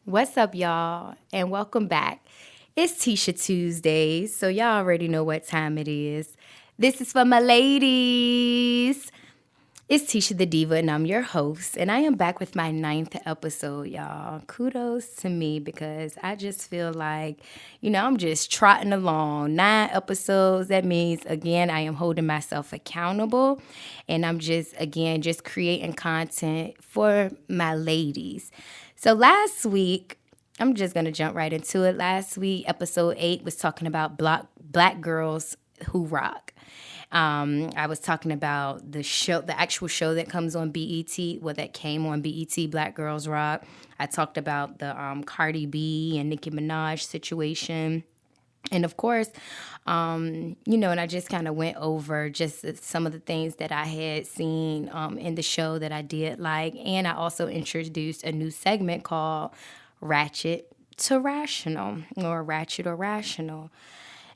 What's up, y'all? And welcome back. It's Tisha Tuesdays, so y'all already know what time it is. This is for my ladies. It's Tisha the Diva, and I'm your host. And I am back with my ninth episode, y'all. Kudos to me because I just feel like, I'm just trotting along. 9 episodes. That means, again, I am holding myself accountable. And I'm just creating content for my ladies. So last week, I'm just going to jump right into it. Last week, episode 8 was talking about black girls who rock. I was talking about the actual show that comes on BET, that came on BET, Black Girls Rock. I talked about the Cardi B and Nicki Minaj situation. And of course, and I just kind of went over just some of the things that I had seen in the show that I did like. And I also introduced a new segment called Ratchet to Rational or Ratchet or Rational.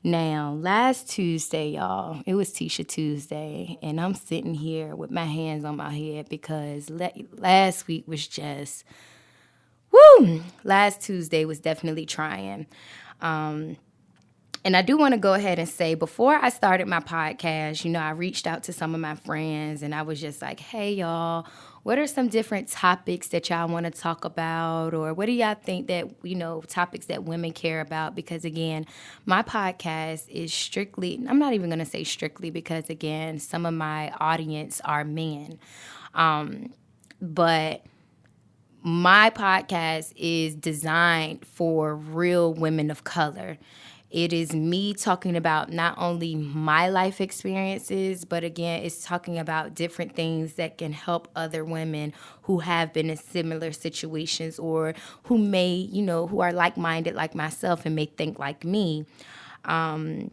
Now, last Tuesday, y'all, it was Tisha Tuesday, and I'm sitting here with my hands on my head because last week was just, woo! Last Tuesday was definitely trying. And I do want to go ahead and say, before I started my podcast, I reached out to some of my friends and I was just like, hey, y'all, what are some different topics that y'all want to talk about? Or what do y'all think that, topics that women care about? Because, again, my podcast is strictly, I'm not even going to say strictly because, again, some of my audience are men. But my podcast is designed for real women of color. It is me talking about not only my life experiences, but again, it's talking about different things that can help other women who have been in similar situations or who may, who are like minded like myself and may think like me. And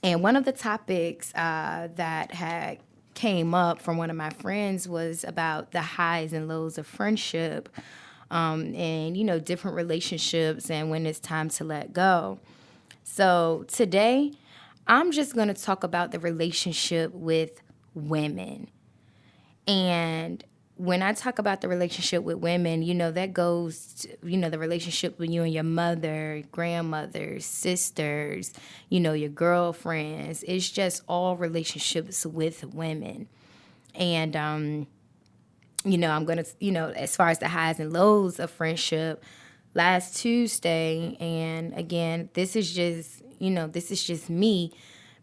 one of the topics that had came up from one of my friends was about the highs and lows of friendship and, different relationships and when it's time to let go. So today, I'm just going to talk about the relationship with women. And when I talk about the relationship with women, that goes to, the relationship with you and your mother, grandmothers, sisters, your girlfriends. It's just all relationships with women. And, I'm going to, as far as the highs and lows of friendship, last Tuesday, and again, this is just me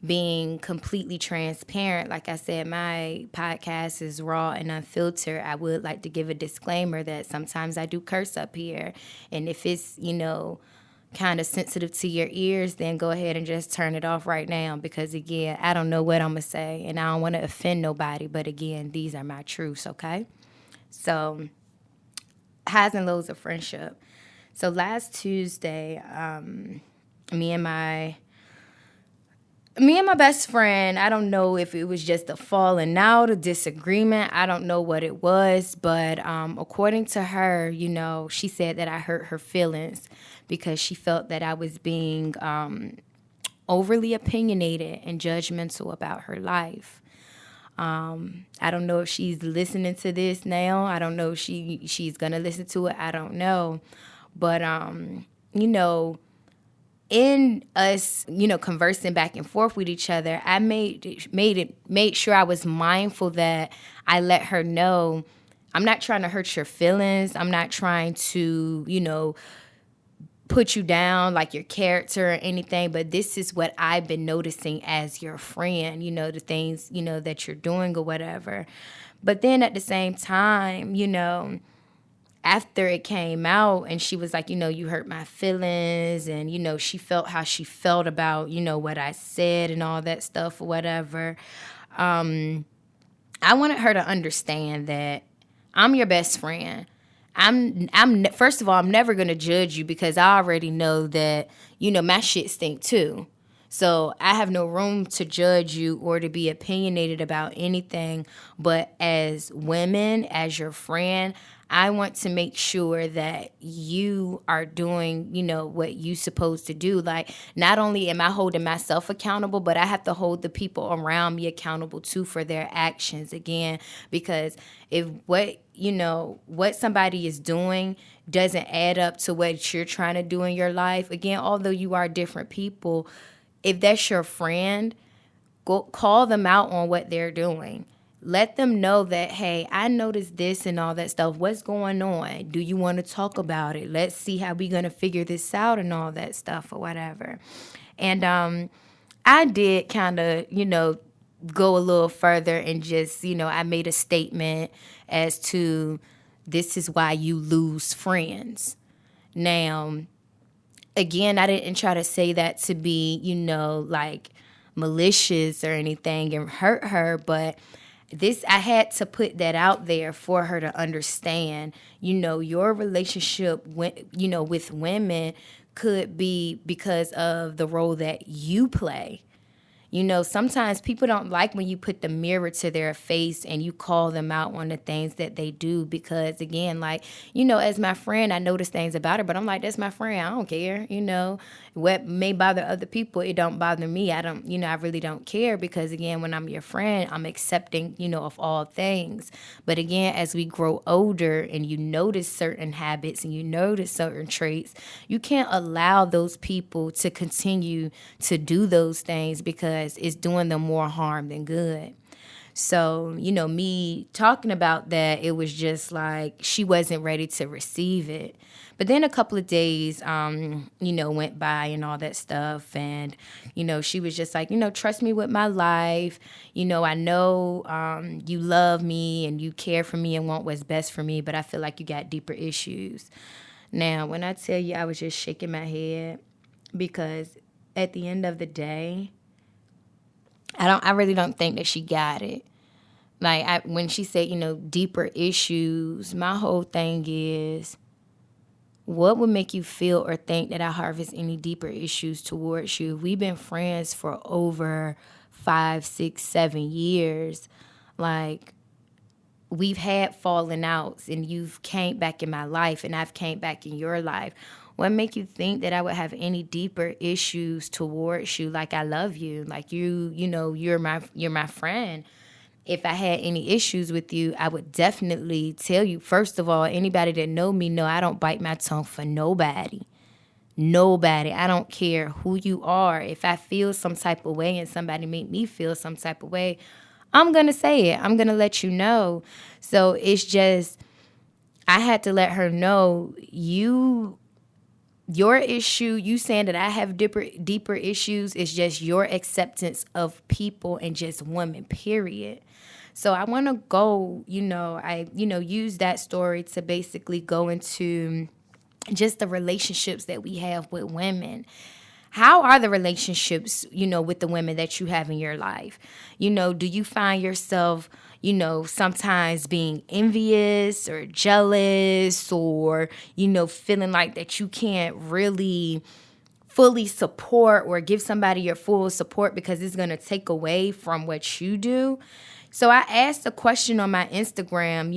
being completely transparent. Like I said, my podcast is raw and unfiltered. I would like to give a disclaimer that sometimes I do curse up here. And if it's, kind of sensitive to your ears, then go ahead and just turn it off right now. Because again, I don't know what I'm going to say and I don't want to offend nobody. But again, these are my truths, okay? So, highs and lows of friendship. So last Tuesday, me and my best friend, I don't know if it was just a falling out, a disagreement. I don't know what it was, but according to her, she said that I hurt her feelings because she felt that I was being overly opinionated and judgmental about her life. I don't know if she's listening to this now. I don't know if she's gonna listen to it. I don't know, but in us, conversing back and forth with each other, I made sure I was mindful that I let her know I'm not trying to hurt your feelings. I'm not trying to, put you down like your character or anything, but this is what I've been noticing as your friend, the things, that you're doing or whatever. But then at the same time, after it came out and she was like, you hurt my feelings and, she felt how she felt about, what I said and all that stuff or whatever. I wanted her to understand that I'm your best friend. I'm first of all, I'm never going to judge you because I already know that, my shit stink too. So I have no room to judge you or to be opinionated about anything. But as women, as your friend, I want to make sure that you are doing, what you supposed to do. Like, not only am I holding myself accountable, but I have to hold the people around me accountable too for their actions again. Because if what what somebody is doing doesn't add up to what you're trying to do in your life, again, although you are different people, if that's your friend, go call them out on what they're doing. Let them know that, hey, I noticed this and all that stuff. What's going on? Do you want to talk about it? Let's see how we're going to figure this out and all that stuff or whatever. And I did kind of, go a little further and just, I made a statement as to this is why you lose friends. Now, again, I didn't try to say that to be, like malicious or anything and hurt her, but I had to put that out there for her to understand, your relationship with women could be because of the role that you play. Sometimes people don't like when you put the mirror to their face and you call them out on the things that they do because, again, like, as my friend, I notice things about her, but I'm like, that's my friend. I don't care. What may bother other people, it don't bother me. I don't, I really don't care because, again, when I'm your friend, I'm accepting, of all things. But, again, as we grow older and you notice certain habits and you notice certain traits, you can't allow those people to continue to do those things because it's doing them more harm than good. So, me talking about that, it was just like she wasn't ready to receive it. But then a couple of days, went by and all that stuff. And, she was just like, trust me with my life. I know you love me and you care for me and want what's best for me, but I feel like you got deeper issues. Now, when I tell you I was just shaking my head because at the end of the day, I really don't think that she got it. Like when she said, deeper issues, my whole thing is, what would make you feel or think that I harvest any deeper issues towards you? We've been friends for over 5, 6, 7 years. Like, we've had falling outs and you've came back in my life and I've came back in your life. What make you think that I would have any deeper issues towards you? Like, I love you. Like, you're my friend. If I had any issues with you, I would definitely tell you. First of all, anybody that know me know I don't bite my tongue for nobody. Nobody. I don't care who you are. If I feel some type of way and somebody make me feel some type of way, I'm going to say it. I'm going to let you know. So it's just, I had to let her know your issue, you saying that I have deeper issues is just your acceptance of people and just women, period. So I want to go, use that story to basically go into just the relationships that we have with women. How are the relationships, with the women that you have in your life? Do you find yourself, sometimes being envious or jealous or, feeling like that you can't really fully support or give somebody your full support because it's going to take away from what you do? So I asked a question on my Instagram,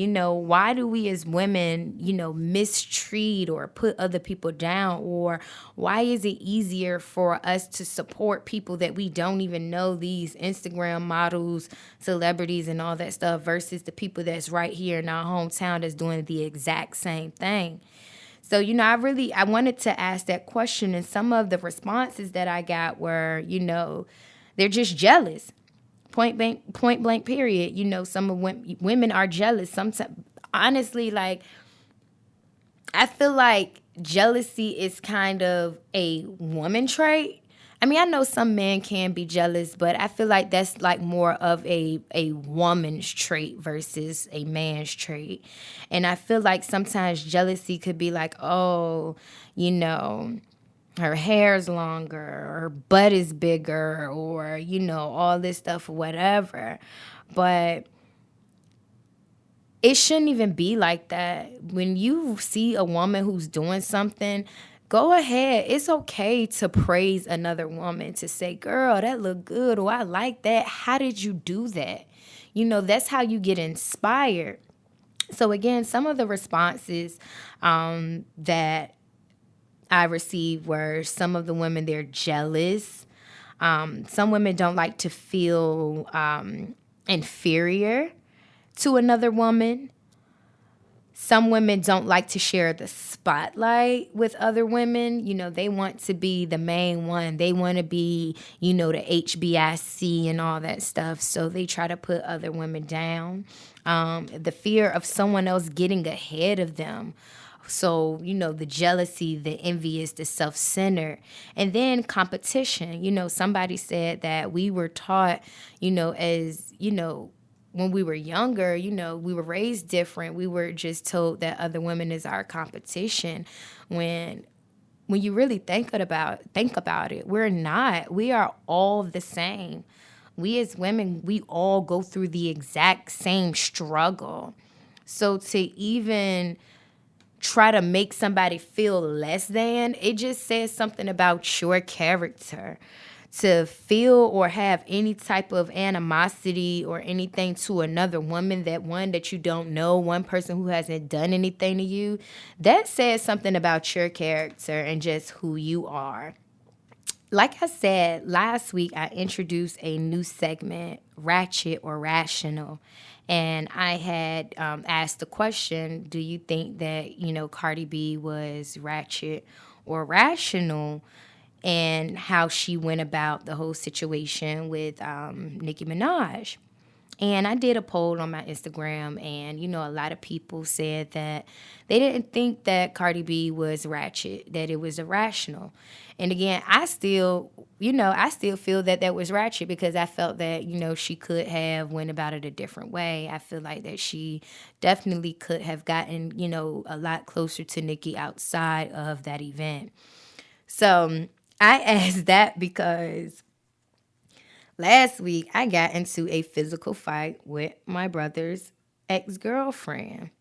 why do we as women, mistreat or put other people down? Or why is it easier for us to support people that we don't even know, these Instagram models, celebrities, and all that stuff, versus the people that's right here in our hometown that's doing the exact same thing? So, I wanted to ask that question. And some of the responses that I got were, they're just jealous. Point blank, period. Some of women are jealous. Sometimes, honestly, like, I feel like jealousy is kind of a woman trait. I mean, I know some men can be jealous, but I feel like that's like more of a woman's trait versus a man's trait. And I feel like sometimes jealousy could be like, oh, her hair's longer, or her butt is bigger, or, all this stuff or whatever. But it shouldn't even be like that. When you see a woman who's doing something, go ahead. It's okay to praise another woman, to say, girl, that look good, or I like that. How did you do that? That's how you get inspired. So again, some of the responses that I received were some of the women, they're jealous. Some women don't like to feel inferior to another woman. Some women don't like to share the spotlight with other women. They want to be the main one. They want to be, the HBIC and all that stuff. So they try to put other women down. The fear of someone else getting ahead of them. So, the jealousy, the envious, the self-centered. And then competition. Somebody said that we were taught, as, when we were younger, we were raised different. We were just told that other women is our competition. When you really think about it, we're not. We are all the same. We as women, we all go through the exact same struggle. So to even try to make somebody feel less than, it just says something about your character. To feel or have any type of animosity or anything to another woman, that you don't know, one person who hasn't done anything to you, that says something about your character and just who you are. Like I said, last week I introduced a new segment, Ratchet or Rational. And I had asked the question, do you think that, Cardi B was ratchet or rational? And how she went about the whole situation with Nicki Minaj. And I did a poll on my Instagram, and, a lot of people said that they didn't think that Cardi B was ratchet, that it was irrational. And again, I still feel that was ratchet because I felt that, she could have went about it a different way. I feel like that she definitely could have gotten, a lot closer to Nicki outside of that event. So I asked that because last week I got into a physical fight with my brother's ex-girlfriend.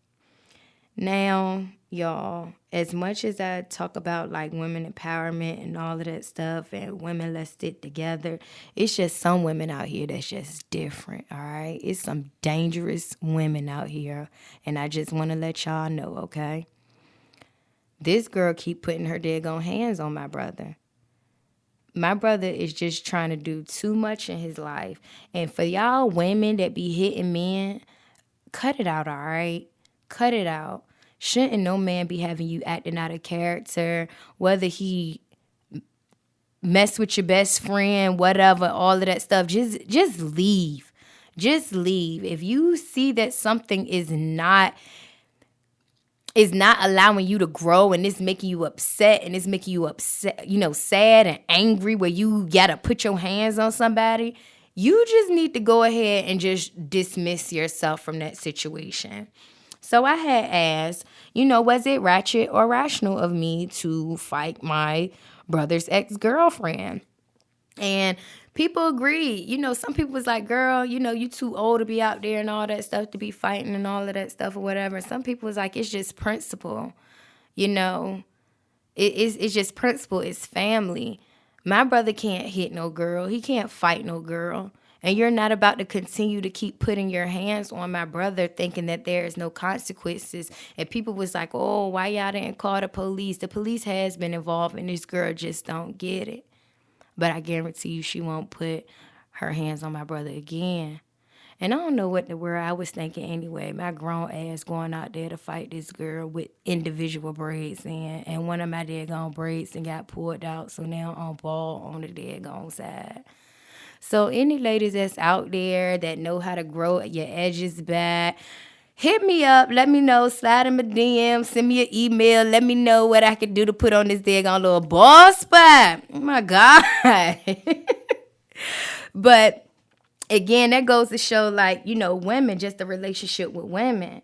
Now, y'all, as much as I talk about like women empowerment and all of that stuff and women, let's stick together, it's just some women out here that's just different, all right? It's some dangerous women out here, and I just want to let y'all know, okay? This girl keep putting her daggone hands on my brother. My brother is just trying to do too much in his life. And for y'all women that be hitting men, cut it out, all right? Cut it out. Shouldn't no man be having you acting out of character, whether he mess with your best friend, whatever, all of that stuff. Just leave. Just leave. If you see that something is not allowing you to grow and it's making you upset sad and angry where you gotta put your hands on somebody, you just need to go ahead and just dismiss yourself from that situation. So I had asked, was it ratchet or rational of me to fight my brother's ex-girlfriend? And people agreed. Some people was like, girl, you too old to be out there and all that stuff, to be fighting and all of that stuff or whatever. And some people was like, it's just principle. It's just principle. It's family. My brother can't hit no girl. He can't fight no girl. And you're not about to continue to keep putting your hands on my brother thinking that there is no consequences. And people was like, oh, why y'all didn't call the police? The police has been involved and this girl just don't get it. But I guarantee you she won't put her hands on my brother again. And I don't know what the world I was thinking anyway. My grown ass going out there to fight this girl with individual braids in. And one of my daggone braids and got pulled out. So now I'm bald on the daggone side. So any ladies that's out there that know how to grow your edges back, hit me up. Let me know. Slide in my DM. Send me an email. Let me know what I can do to put on this daggone little bald spot. Oh, my God. But, again, that goes to show, like, women, just the relationship with women.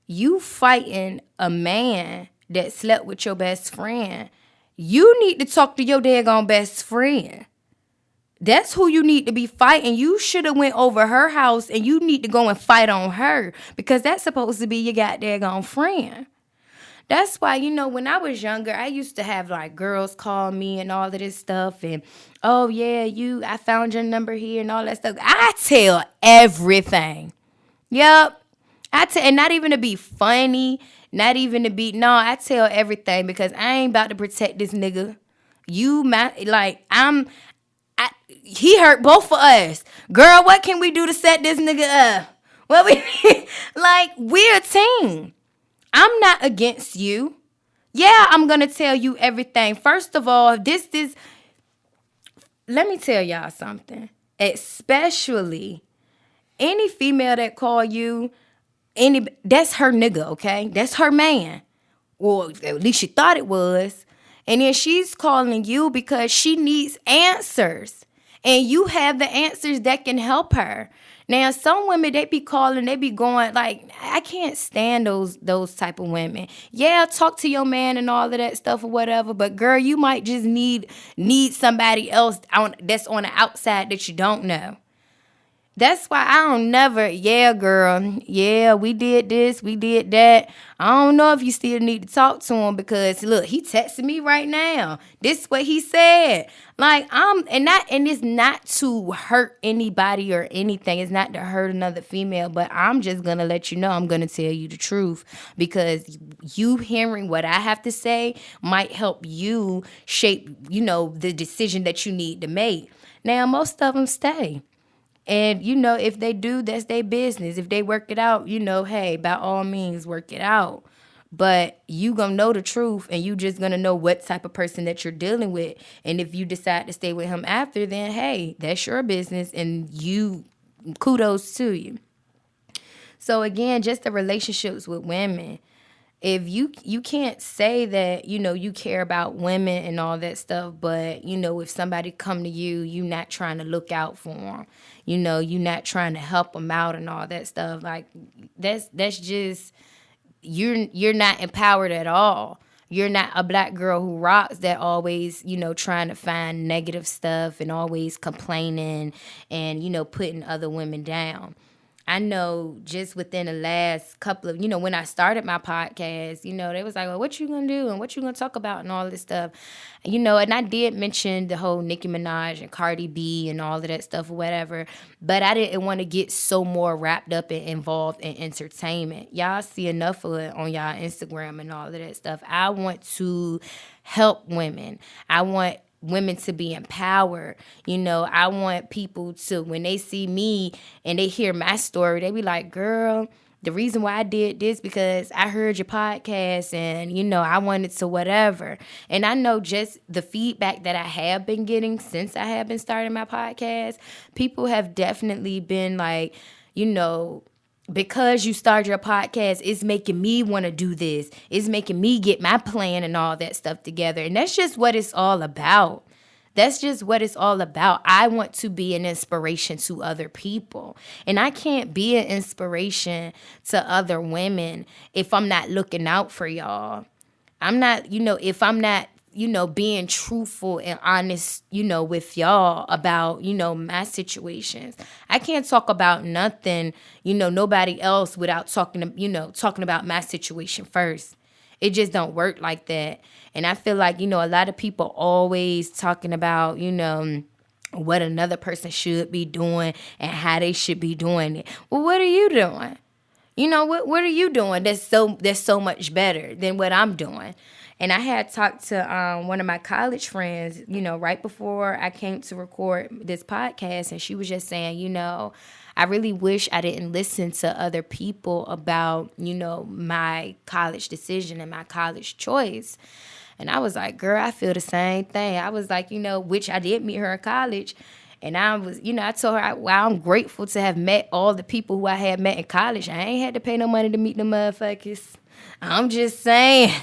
You fighting a man that slept with your best friend. You need to talk to your daggone best friend. That's who you need to be fighting. You should have went over her house and you need to go and fight on her because that's supposed to be your goddamn friend. That's why, when I was younger, I used to have like girls call me and all of this stuff and, oh yeah, I found your number here and all that stuff. I tell everything. Yep. And not even to be funny, I tell everything because I ain't about to protect this nigga. He hurt both of us. Girl, what can we do to set this nigga up? We're a team. I'm not against you. Yeah, I'm going to tell you everything. First of all, let me tell y'all something. Especially any female that call you, that's her nigga, okay? That's her man. Or at least she thought it was. And then she's calling you because she needs answers. And you have the answers that can help her. Now, some women, they be calling, they be going, like, I can't stand those type of women. Yeah, talk to your man and all of that stuff or whatever, but girl, you might just need somebody else that's on the outside that you don't know. That's why I don't never, yeah, girl, yeah, we did this, we did that. I don't know if you still need to talk to him because look, he texting me right now. This is what he said. Like and it's not to hurt anybody or anything. It's not to hurt another female, but I'm just gonna let you know, I'm gonna tell you the truth because you hearing what I have to say might help you shape, the decision that you need to make. Now, most of them stay. And, if they do, that's their business. If they work it out, hey, by all means, work it out. But you going to know the truth and you just going to know what type of person that you're dealing with. And if you decide to stay with him after, then, hey, that's your business and kudos to you. So, again, just the relationships with women. If you can't say that, you care about women and all that stuff, but, if somebody come to you, you not trying to look out for them. You not trying to help them out and all that stuff. Like, that's just, you're not empowered at all. You're not a black girl who rocks that always, trying to find negative stuff and always complaining and, putting other women down. I know just within the last couple of, when I started my podcast, they was like, well, what you going to do and what you going to talk about and all this stuff. And I did mention the whole Nicki Minaj and Cardi B and all of that stuff or whatever, but I didn't want to get so more wrapped up and involved in entertainment. Y'all see enough of it on y'all Instagram and all of that stuff. I want to help women. I want women to be empowered. I want people to, when they see me and they hear my story, they be like, girl, the reason why I did this because I heard your podcast and, I wanted to whatever. And I know just the feedback that I have been getting since I have been starting my podcast, people have definitely been like, because you started your podcast, it's making me want to do this. It's making me get my plan and all that stuff together. And that's just what it's all about. That's just what it's all about. I want to be an inspiration to other people. And I can't be an inspiration to other women if I'm not looking out for y'all. I'm not, if I'm not, being truthful and honest, with y'all about, my situations. I can't talk about nothing, nobody else without talking about my situation first. It just don't work like that. And I feel like, a lot of people always talking about, what another person should be doing and how they should be doing it. Well, what are you doing? What are you doing that's so much better than what I'm doing? And I had talked to one of my college friends, right before I came to record this podcast, and she was just saying, I really wish I didn't listen to other people about, my college decision and my college choice. And I was like, girl, I feel the same thing. I was like, which I did meet her in college. And I was, I told her, I'm grateful to have met all the people who I had met in college. I ain't had to pay no money to meet them motherfuckers. I'm just saying,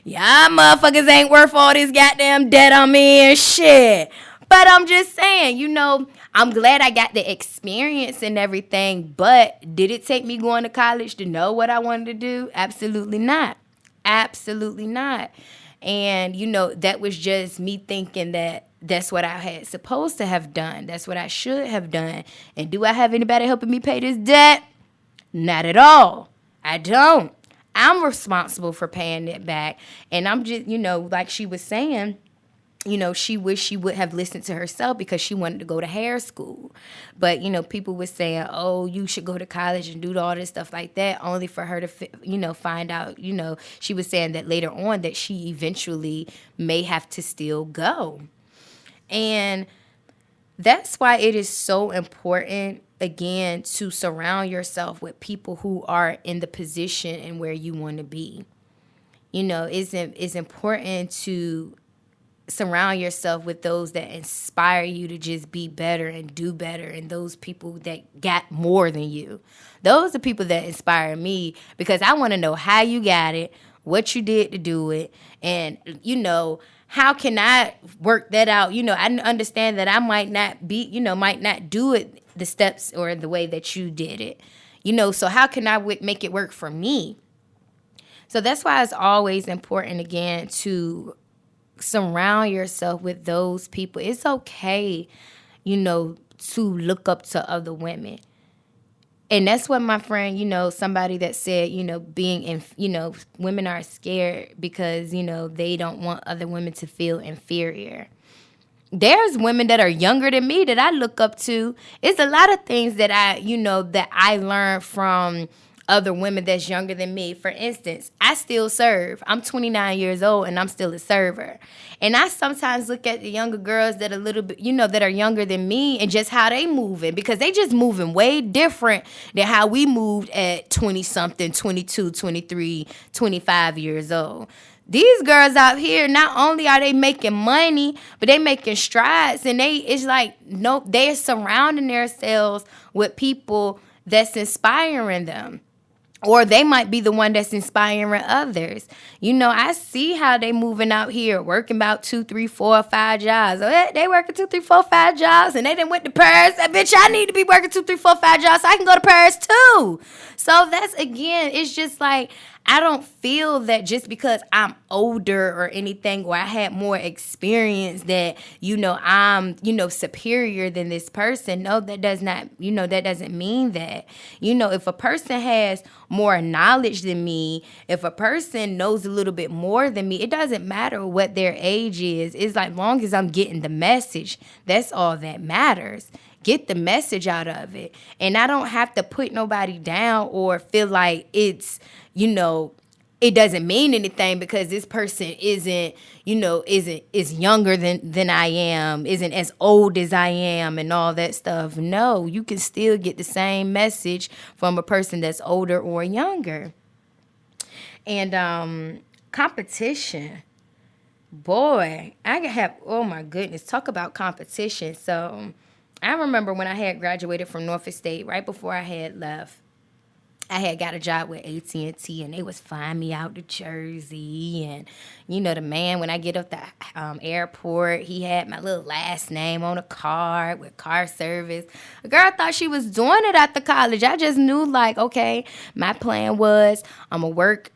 y'all motherfuckers ain't worth all this goddamn debt on me and shit. But I'm just saying, I'm glad I got the experience and everything. But did it take me going to college to know what I wanted to do? Absolutely not. Absolutely not. And, that was just me thinking that that's what I had supposed to have done. That's what I should have done. And do I have anybody helping me pay this debt? Not at all. I don't. I'm responsible for paying it back. And I'm just, like she was saying, she wished she would have listened to herself because she wanted to go to hair school. But, people were saying, oh, you should go to college and do all this stuff like that, only for her to, find out, she was saying that later on that she eventually may have to still go. And that's why it is so important again, to surround yourself with people who are in the position and where you want to be. It's important to surround yourself with those that inspire you to just be better and do better, and those people that got more than you. Those are people that inspire me, because I want to know how you got it, what you did to do it, and how can I work that out. I understand that I might not do it the steps or the way that you did it. So how can I make it work for me? So that's why it's always important, again, to surround yourself with those people. It's okay, to look up to other women. And that's what my friend, somebody that said, being in, women are scared because, they don't want other women to feel inferior. There's women that are younger than me that I look up to. It's a lot of things that I learned from other women that's younger than me. For instance, I still serve. I'm 29 years old and I'm still a server. And I sometimes look at the younger girls that a little bit, that are younger than me, and just how they moving, because they just moving way different than how we moved at 20 something, 22, 23, 25 years old. These girls out here, not only are they making money, but they making strides, and it's like, no, they're surrounding themselves with people that's inspiring them. Or they might be the one that's inspiring others. I see how they moving out here, working about 2, 3, 4, 5 jobs. They working 2, 3, 4, 5 jobs, and they done went to Paris. Bitch, I need to be working 2, 3, 4, 5 jobs so I can go to Paris too. So that's, again, it's just like, I don't feel that just because I'm older or anything, or I had more experience, that, I'm, superior than this person. No, that does not, that doesn't mean that. If a person has more knowledge than me, if a person knows a little bit more than me, it doesn't matter what their age is. It's like, long as I'm getting the message, that's all that matters. Get the message out of it. And I don't have to put nobody down or feel like it's, it doesn't mean anything because this person isn't younger than I am, isn't as old as I am, and all that stuff. No, you can still get the same message from a person that's older or younger. And competition. Boy, oh my goodness, talk about competition. So I remember when I had graduated from Norfolk State, right before I had left, I had got a job with AT&T, and they was flying me out to Jersey. And, the man, when I get up the airport, he had my little last name on a card with car service. A girl thought she was doing it after college. I just knew, like, okay, my plan was I'm going to work,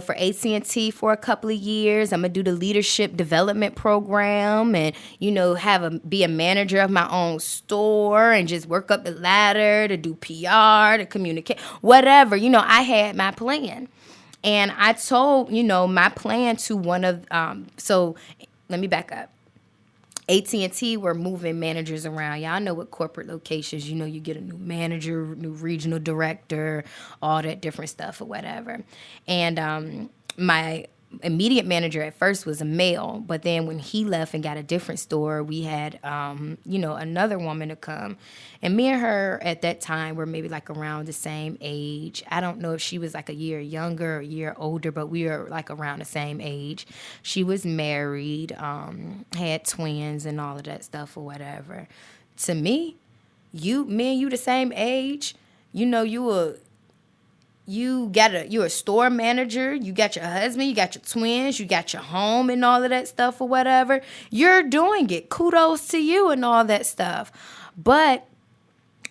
for AT&T for a couple of years. I'm going to do the leadership development program and, be a manager of my own store and just work up the ladder to do PR, to communicate, whatever. I had my plan. And I told, my plan to one of, so let me back up. AT&T were moving managers around. Y'all know what corporate locations, you get a new manager, new regional director, all that different stuff or whatever. And my immediate manager at first was a male, but then when he left and got a different store, we had, another woman to come. And me and her at that time were maybe like around the same age. I don't know if she was like a year younger or a year older, but we were like around the same age. She was married, had twins and all of that stuff or whatever. To me and you the same age, you're a store manager, you got your husband, you got your twins, you got your home and all of that stuff or whatever. You're doing it. Kudos to you and all that stuff. But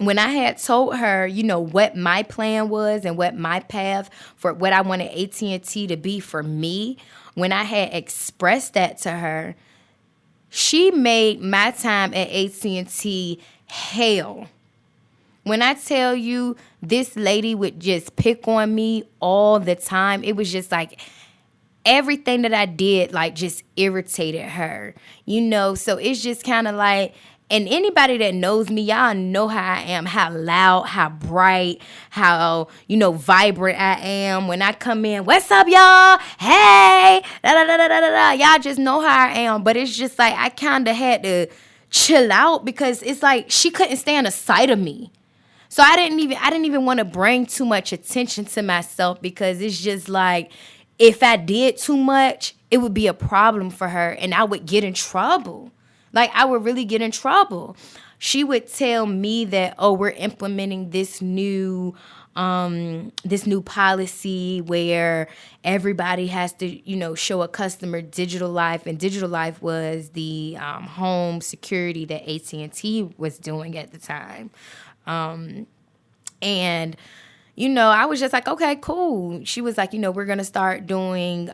when I had told her, what my plan was and what my path for what I wanted AT&T to be for me, when I had expressed that to her, she made my time at AT&T hell. When I tell you, this lady would just pick on me all the time. It was just like everything that I did, like, just irritated her, So it's just kind of like, and anybody that knows me, y'all know how I am, how loud, how bright, how, vibrant I am. When I come in, what's up, y'all? Hey, da da da da da da. Y'all just know how I am. But it's just like I kind of had to chill out because it's like she couldn't stand the sight of me. So I didn't even want to bring too much attention to myself, because it's just like, if I did too much, it would be a problem for her and I would get in trouble. Like, I would really get in trouble. She would tell me that, oh, we're implementing this new policy where everybody has to, show a customer digital life, and digital life was the home security that AT&T was doing at the time. And I was just like, okay, cool. She was like, we're gonna start doing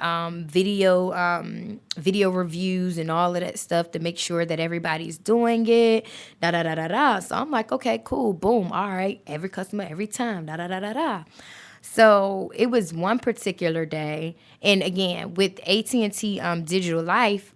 video reviews and all of that stuff to make sure that everybody's doing it. Da da da da da. So I'm like, okay, cool, boom, all right. Every customer, every time. Da da da da da. So it was one particular day, and again with AT&T Digital Life,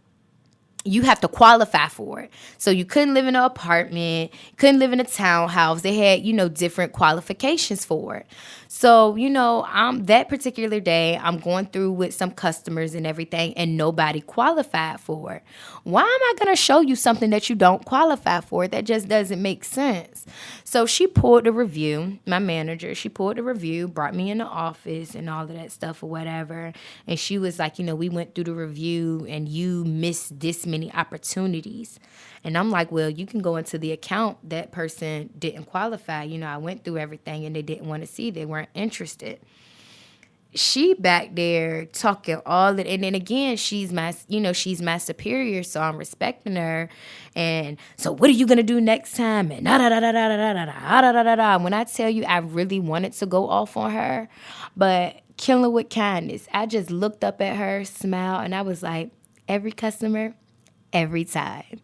you have to qualify for it. So you couldn't live in an apartment, couldn't live in a townhouse. They had, different qualifications for it. So, that particular day, I'm going through with some customers and everything, and nobody qualified for it. Why am I going to show you something that you don't qualify for? That just doesn't make sense. So she pulled a review, my manager, she pulled a review, brought me in the office and all of that stuff or whatever. And she was like, we went through the review and you missed this many opportunities. And I'm like, well, you can go into the account. That person didn't qualify. I went through everything and they didn't want to see. They weren't interested. She back there talking all it, and then again, she's my superior, so I'm respecting her. And so, what are you gonna do next time? And da da da da da da da da da da da. When I tell you, I really wanted to go off on her, but killing with kindness. I just looked up at her, smiled, and I was like, every customer, every time,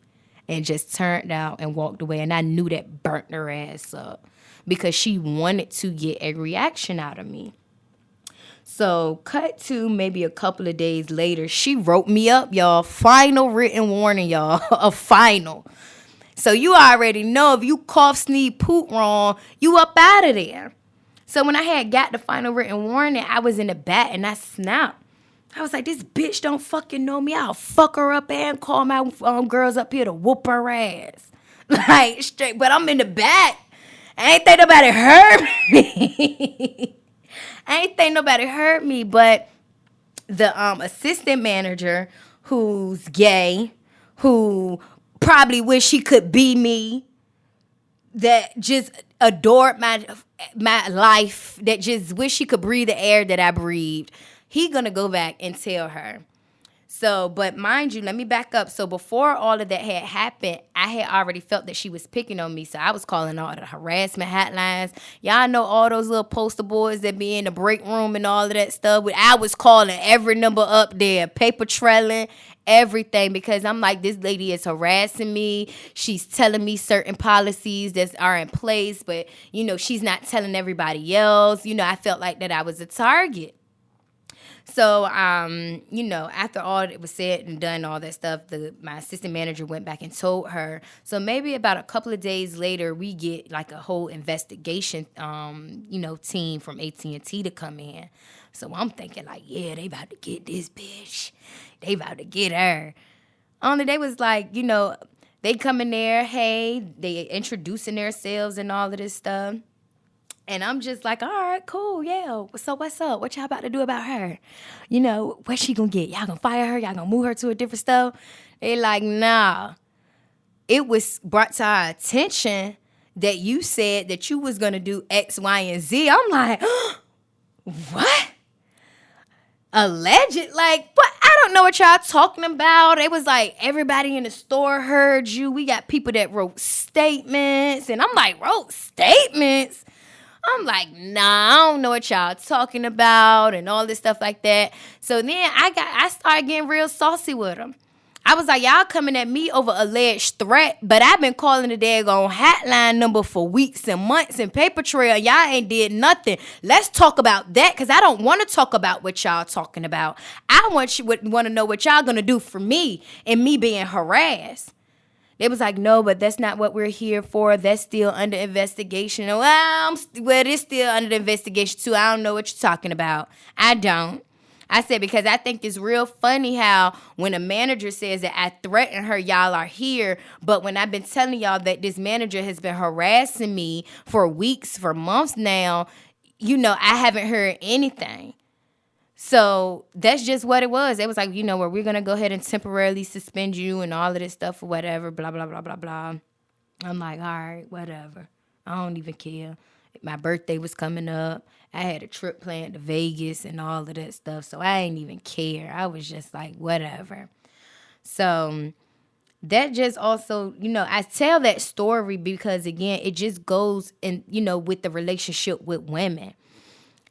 and just turned out and walked away. And I knew that burnt her ass up because she wanted to get a reaction out of me. So cut to maybe a couple of days later, she wrote me up, y'all. Final written warning, y'all. A final. So you already know if you cough, sneeze, poop wrong, you up out of there. So when I had got the final written warning, I was in the back and I snapped. I was like, this bitch don't fucking know me. I'll fuck her up and call my girls up here to whoop her ass. Like, straight. But I'm in the back. I ain't think nobody heard me. But the assistant manager, who's gay, who probably wish he could be me, that just adored my life, that just wish he could breathe the air that I breathed, he gonna go back and tell her. So, but mind you, let me back up. So before all of that had happened, I had already felt that she was picking on me. So I was calling all the harassment hotlines. Y'all know all those little poster boys that be in the break room and all of that stuff. I was calling every number up there, paper trailing, everything, because I'm like, this lady is harassing me. She's telling me certain policies that are in place, but, she's not telling everybody else. I felt like that I was a target. So, after all it was said and done, all that stuff, my assistant manager went back and told her. So maybe about a couple of days later, we get like a whole investigation, team from AT&T to come in. So I'm thinking like, yeah, they about to get this bitch. They about to get her. Only they was like, they come in there, hey, they introducing themselves and all of this stuff. And I'm just like, all right, cool, yeah. So what's up? What y'all about to do about her? What's she gonna get? Y'all gonna fire her? Y'all gonna move her to a different stuff? They like, nah. It was brought to our attention that you said that you was gonna do X, Y, and Z. I'm like, what? Alleged? Like, what? I don't know what y'all talking about. It was like everybody in the store heard you. We got people that wrote statements. And I'm like, wrote statements? I'm like, nah, I don't know what y'all talking about and all this stuff like that. So then I started getting real saucy with them. I was like, y'all coming at me over alleged threat, but I've been calling the daggone hotline number for weeks and months and paper trail. Y'all ain't did nothing. Let's talk about that, because I don't want to talk about what y'all talking about. I want to know what y'all going to do for me and me being harassed. They was like, no, but that's not what we're here for. That's still under investigation. Well, it's still under investigation too. I don't know what you're talking about. I I said, because I think it's real funny how when a manager says that I threatened her, y'all are here. But when I've been telling y'all that this manager has been harassing me for weeks, for months now, I haven't heard anything. So that's just what it was. It was like, where we're going to go ahead and temporarily suspend you and all of this stuff or whatever, blah, blah, blah, blah, blah. I'm like, all right, whatever. I don't even care. My birthday was coming up. I had a trip planned to Vegas and all of that stuff. So I ain't even care. I was just like, whatever. So that just also, I tell that story because, again, it just goes in, with the relationship with women.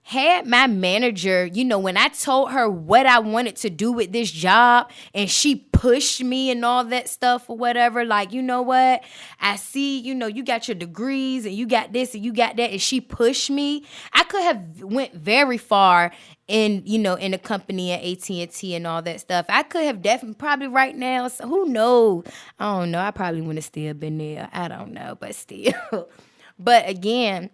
Had my manager, when I told her what I wanted to do with this job and she pushed me and all that stuff or whatever, like, you know what? I see, you got your degrees and you got this and you got that, and she pushed me. I could have went very far in the company at AT&T and all that stuff. I could have definitely probably right now, so who knows? I don't know. I probably wouldn't have still been there. I don't know, but still. But again,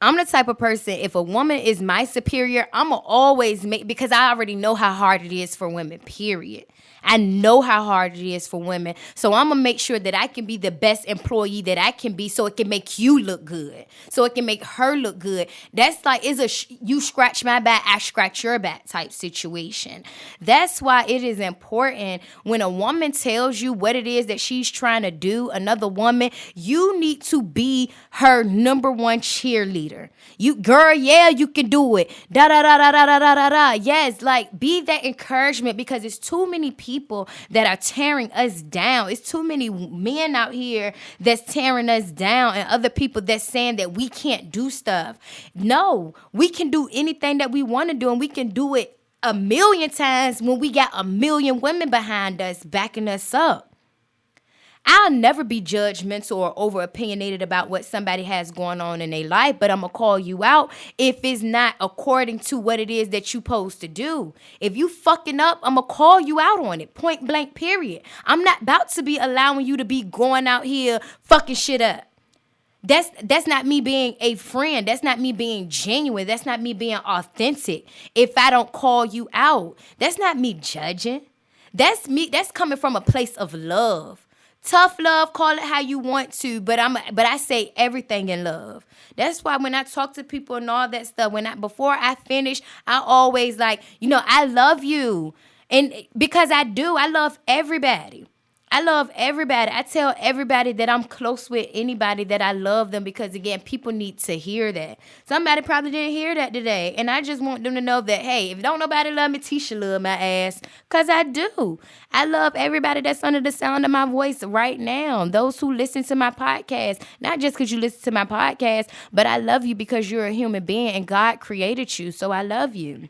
I'm the type of person, if a woman is my superior, I'm going to always because I already know how hard it is for women, period. I know how hard it is for women. So I'm going to make sure that I can be the best employee that I can be so it can make you look good, so it can make her look good. That's like, you scratch my back, I scratch your back type situation. That's why it is important when a woman tells you what it is that she's trying to do, another woman, you need to be her number one cheerleader. Girl, yeah, you can do it. Da da da da da da da da. Yes, like be that encouragement, because it's too many people that are tearing us down. It's too many men out here that's tearing us down, and other people that's saying that we can't do stuff. No, we can do anything that we want to do, and we can do it a million times when we got a million women behind us backing us up. I'll never be judgmental or over opinionated about what somebody has going on in their life, but I'm going to call you out if it's not according to what it is that you're supposed to do. If you fucking up, I'm going to call you out on it, point blank, period. I'm not about to be allowing you to be going out here fucking shit up. That's not me being a friend. That's not me being genuine. That's not me being authentic. If I don't call you out, that's not me judging. That's coming from a place of love. Tough love, call it how you want to, but I say everything in love. That's why when I talk to people and all that stuff, before I finish, I always I love you. And because I do, I love everybody. I tell everybody that I'm close with anybody that I love them, because, again, people need to hear that. Somebody probably didn't hear that today, and I just want them to know that, hey, if don't nobody love me, Tisha love my ass, because I do. I love everybody that's under the sound of my voice right now, those who listen to my podcast, not just because you listen to my podcast, but I love you because you're a human being and God created you, so I love you.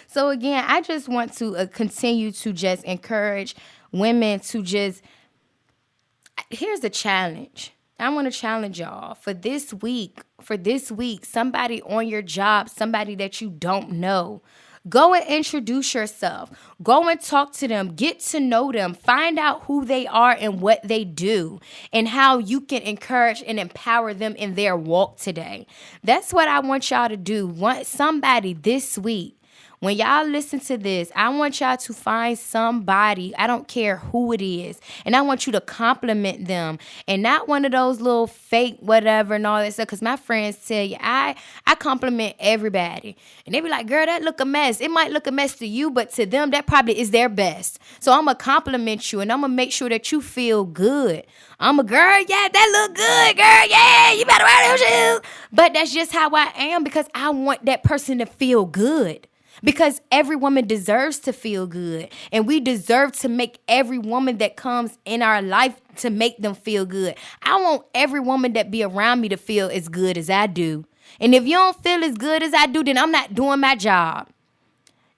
So, again, I just want to continue to just encourage women to here's the challenge. I want to challenge y'all for this week, somebody on your job, somebody that you don't know, go and introduce yourself. Go and talk to them. Get to know them. Find out who they are and what they do and how you can encourage and empower them in their walk today. That's what I want y'all to do. Want somebody this week. When y'all listen to this, I want y'all to find somebody, I don't care who it is, and I want you to compliment them, and not one of those little fake whatever and all that stuff, because my friends tell you, I compliment everybody, and they be like, girl, that look a mess. It might look a mess to you, but to them, that probably is their best. So I'm going to compliment you, and I'm going to make sure that you feel good. I'm a girl, yeah, that look good, girl, yeah, you better wear those shoes. But that's just how I am, because I want that person to feel good. Because every woman deserves to feel good. And we deserve to make every woman that comes in our life to make them feel good. I want every woman that be around me to feel as good as I do. And if you don't feel as good as I do, then I'm not doing my job.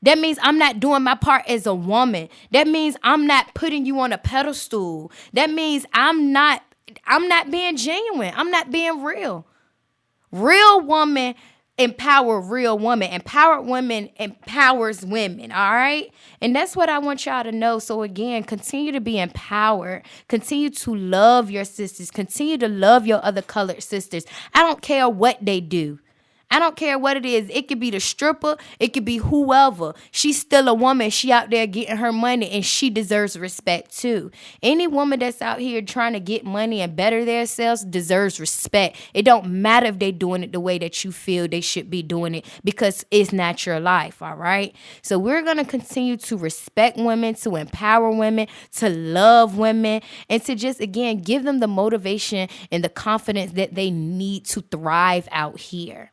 That means I'm not doing my part as a woman. That means I'm not putting you on a pedestal. That means I'm not being genuine. I'm not being real. Real woman empower real women. Empowered women empowers women, all right? And that's what I want y'all to know. So again, continue to be empowered. Continue to love your sisters. Continue to love your other colored sisters. I don't care what they do. I don't care what it is. It could be the stripper. It could be whoever. She's still a woman. She out there getting her money, and she deserves respect too. Any woman that's out here trying to get money and better themselves deserves respect. It don't matter if they doing it the way that you feel they should be doing it, because it's not your life, all right? So we're going to continue to respect women, to empower women, to love women, and to just, again, give them the motivation and the confidence that they need to thrive out here.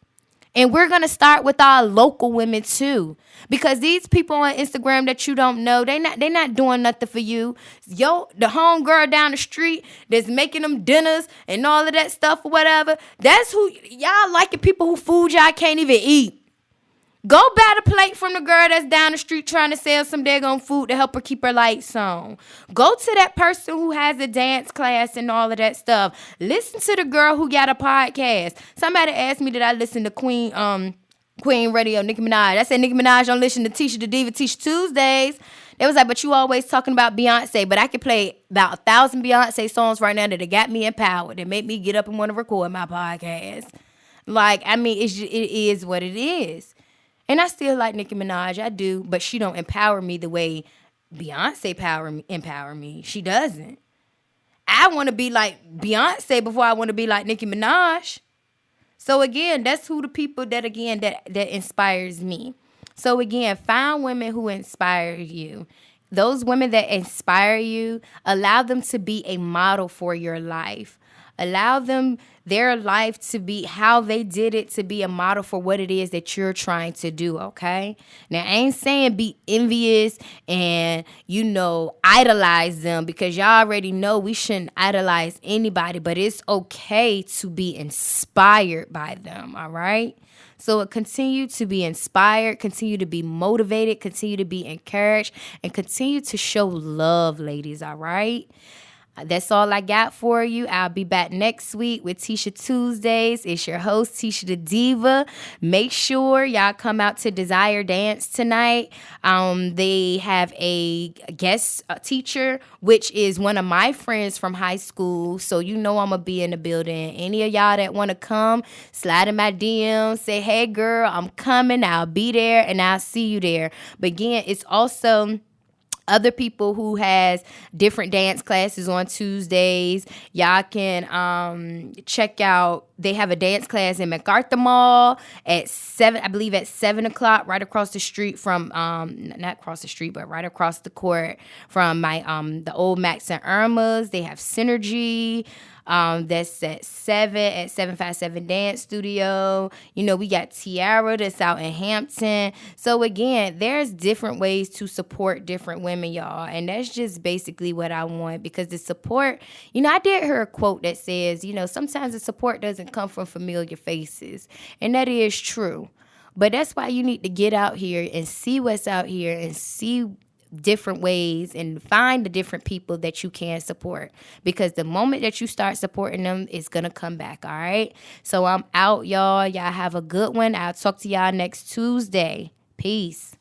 And we're going to start with our local women too. Because these people on Instagram that you don't know, they not doing nothing for you. Yo, the homegirl down the street that's making them dinners and all of that stuff or whatever, that's who y'all liking, people who food y'all can't even eat. Go buy the plate from the girl that's down the street trying to sell some daggone food to help her keep her lights on. Go to that person who has a dance class and all of that stuff. Listen to the girl who got a podcast. Somebody asked me, did I listen to Queen Radio, Nicki Minaj? I said, Nicki Minaj don't listen to Tisha the Diva, Tisha Tuesdays. They was like, but you always talking about Beyonce. But I could play about 1,000 Beyonce songs right now that have got me empowered, that make me get up and want to record my podcast. Like, I mean, it is what it is. And I still like Nicki Minaj, I do, but she don't empower me the way Beyonce empower me. She doesn't. I want to be like Beyonce before I want to be like Nicki Minaj. So again, that's who the people that inspires me. So again, find women who inspire you. Those women that inspire you, allow them to be a model for your life. Allow them, their life to be how they did it, to be a model for what it is that you're trying to do, okay? Now, I ain't saying be envious and, idolize them, because y'all already know we shouldn't idolize anybody, but it's okay to be inspired by them, all right? So continue to be inspired, continue to be motivated, continue to be encouraged, and continue to show love, ladies, all right? That's all I got for you. I'll be back next week with Tisha Tuesdays. It's your host, Tisha the Diva. Make sure y'all come out to Desire Dance tonight. They have a guest teacher, which is one of my friends from high school. So I'm going to be in the building. Any of y'all that want to come, slide in my DM, say, hey, girl, I'm coming. I'll be there, and I'll see you there. But again, it's also other people who has different dance classes on Tuesdays. Y'all can check out. They have a dance class in MacArthur Mall at 7 o'clock, right across the street from not across the street, but right across the court from my the old Max and Irma's. They have Synergy. That's at 757 Dance Studio. We got Tiara that's out in Hampton. So again, there's different ways to support different women, y'all. And that's just basically what I want, because the support, I did hear a quote that says, sometimes the support doesn't come from familiar faces. And that is true. But that's why you need to get out here and see what's out here and see different ways and find the different people that you can support, because the moment that you start supporting them, it's gonna come back. All right, so I'm out, y'all have a good one. I'll talk to y'all next Tuesday. Peace.